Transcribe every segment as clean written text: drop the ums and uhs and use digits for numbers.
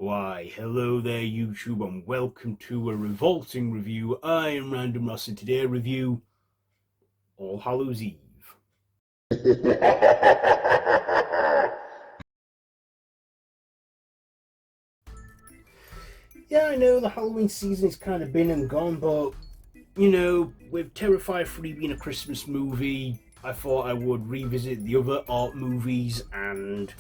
Why, hello there YouTube and welcome to a Revolting review. I am Random Ross and today I review All Hallows Eve. Yeah, I know the Halloween season is kind of been and gone, but with Terrifier 3 being a Christmas movie, I thought I would revisit the other art movies and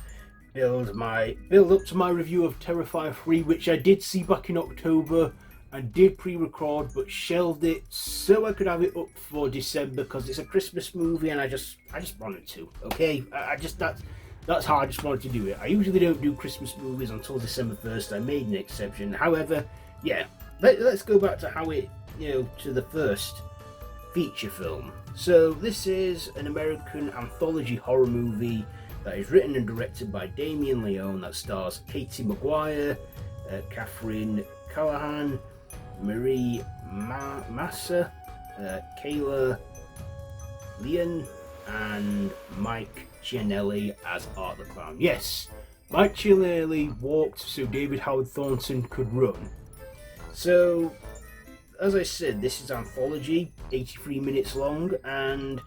build up to my review of Terrifier 3, which I did see back in October and did pre-record but shelved it so I could have it up for December because it's a Christmas movie and I just wanted to. Okay, that's how I just wanted to do it. I usually don't do Christmas movies until December 1st. I made an exception. However, yeah, let's go back to how it, to the first feature film. So this is an American anthology horror movie that is written and directed by Damian Leone that stars Katie Maguire, Catherine Callahan, Marie Massa, Kayla Leon, and Mike Gianelli as Art the Clown. Yes, Mike Gianelli walked so David Howard Thornton could run. So, as I said, this is Anthology, 83 minutes long, and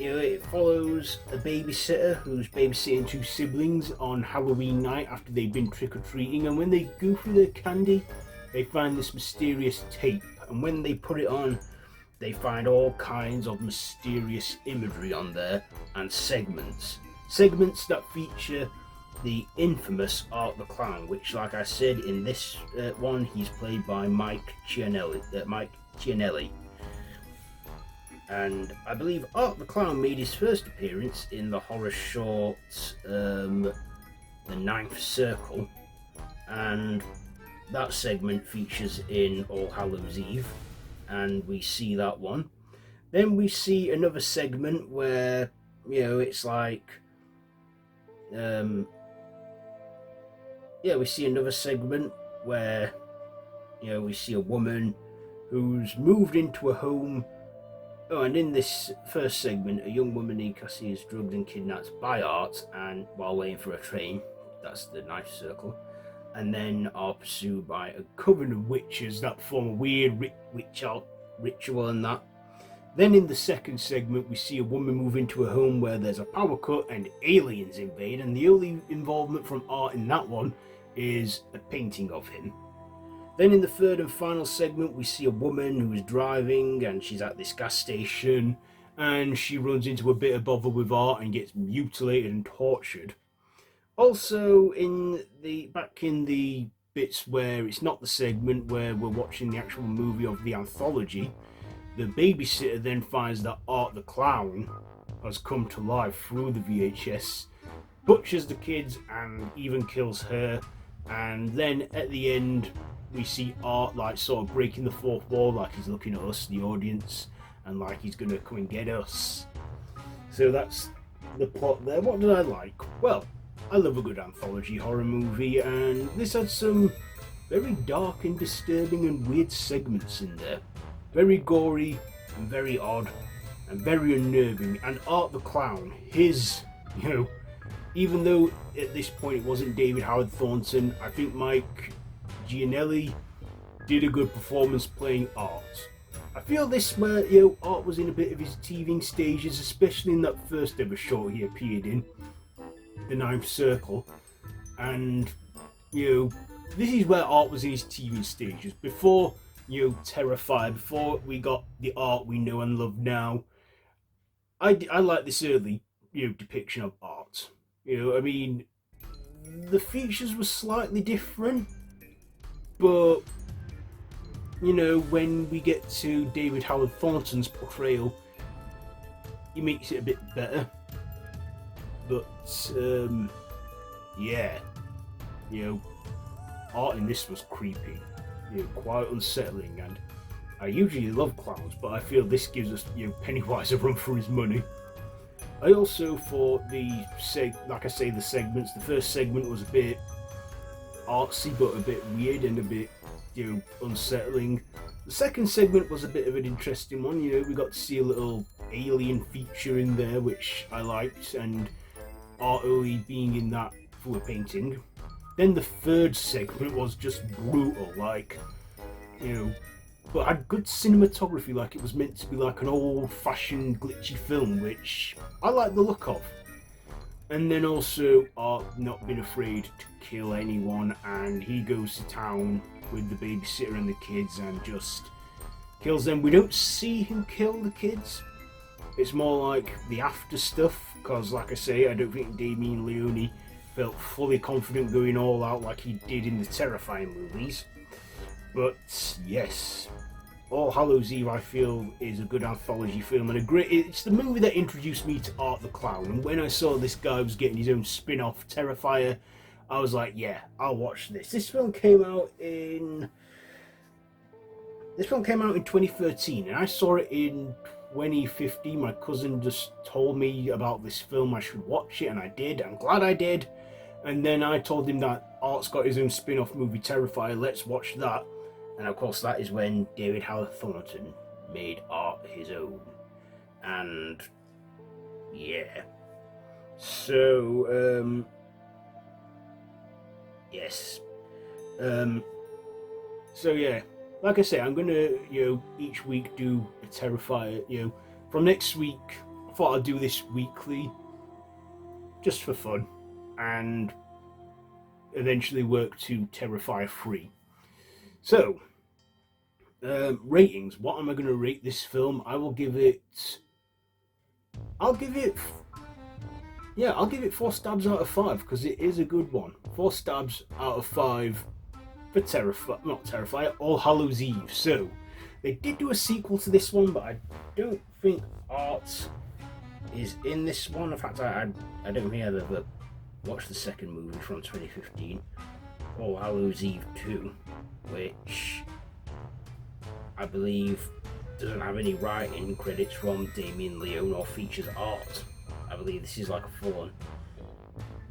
it follows a babysitter who's babysitting two siblings on Halloween night after they've been trick-or-treating, and when they go through their candy, they find this mysterious tape, and when they put it on, they find all kinds of mysterious imagery on there and segments that feature the infamous Art the Clown, which, like I said, in this one, he's played by Mike Gianelli. And I believe Art the Clown made his first appearance in the horror short The Ninth Circle, and that segment features in All Hallows Eve, and we see that one. Then we see another segment where, it's like, we see another segment where, we see a woman who's moved into a home. Oh, and in this first segment, a young woman named Cassie is drugged and kidnapped by Art, and while waiting for a train, that's the Ninth Circle, and then are pursued by a coven of witches that form a weird ritual and that. Then in the second segment, we see a woman move into a home where there's a power cut and aliens invade, and the only involvement from Art in that one is a painting of him. Then in the third and final segment, we see a woman who's driving and she's at this gas station and she runs into a bit of bother with Art and gets mutilated and tortured. Also, back in the bits where it's not the segment where we're watching the actual movie of the anthology, the babysitter then finds that Art the Clown has come to life through the VHS, butchers the kids and even kills her, and then at the end we see Art like sort of breaking the fourth wall, like he's looking at us, the audience, and like he's gonna come and get us. So that's the plot there. What did I like? Well, I love a good anthology horror movie, and this had some very dark and disturbing and weird segments in there. Very gory and very odd and very unnerving. And Art the Clown, even though at this point it wasn't David Howard Thornton, I think Mike Gianelli did a good performance playing Art. I feel this where Art was in a bit of his teething stages, especially in that first ever short he appeared in, The Ninth Circle, and this is where Art was in his teething stages before Terrifier, before we got the Art we know and love now. I like this early depiction of Art. I mean, the features were slightly different, but when we get to David Howard Thornton's portrayal, he makes it a bit better. But Art in this was creepy, quite unsettling, and I usually love clowns, but I feel this gives us Pennywise a run for his money. I also thought the segments. The first segment was a bit artsy, but a bit weird and a bit unsettling. The second segment was a bit of an interesting one. We got to see a little alien feature in there, which I liked, and Art only being in that through a painting. Then the third segment was just brutal, like, you know, but had good cinematography, like it was meant to be like an old-fashioned glitchy film, which I like the look of. And then also Art not being afraid to kill anyone, and he goes to town with the babysitter and the kids and just kills them. We don't see him kill the kids. It's more like the after stuff, because like I say, I don't think Damian Leone felt fully confident going all out like he did in the Terrifying movies. But yes, All Hallows Eve, I feel, is a good anthology film and it's the movie that introduced me to Art the Clown. And when I saw this guy was getting his own spin-off Terrifier, I was like, yeah, I'll watch this. This film came out in 2013, and I saw it in 2015. My cousin just told me about this film, I should watch it, and I did. I'm glad I did. And then I told him that Art's got his own spin-off movie, Terrifier, let's watch that. And of course that is when David Howard Thornton made Art his own. And yeah. So yes. So yeah. Like I say, I'm gonna, each week do a Terrifier, From next week, I thought I'd do this weekly, just for fun, and eventually work to Terrifier 3. So, ratings. What am I going to rate this film? I'll give it 4 stabs out of 5, because it is a good one. 4 stabs out of 5 for Terrifier, All Hallows Eve. So, they did do a sequel to this one, but I don't think Art is in this one. In fact, I don't think I've ever watched the second movie from 2015, All Hallows Eve 2, which I believe doesn't have any writing credits from Damian Leone or features Art. I believe this is like a full-on,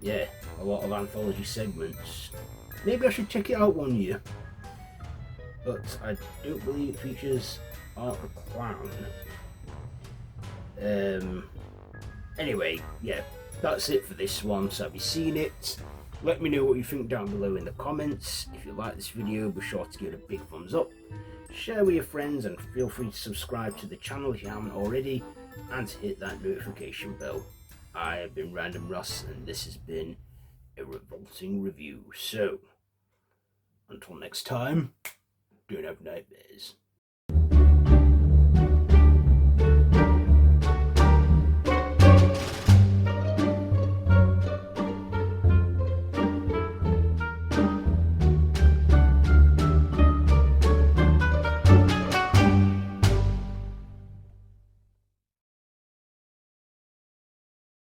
a lot of anthology segments. Maybe I should check it out one year. But I don't believe it features Art the Clown. Anyway, yeah, that's it for this one. So have you seen it? Let me know what you think down below in the comments. If you like this video, be sure to give it a big thumbs up. Share with your friends and feel free to subscribe to the channel if you haven't already, and to hit that notification bell. I have been Random Russ, and this has been a Revolting review. So, until next time, don't have nightmares.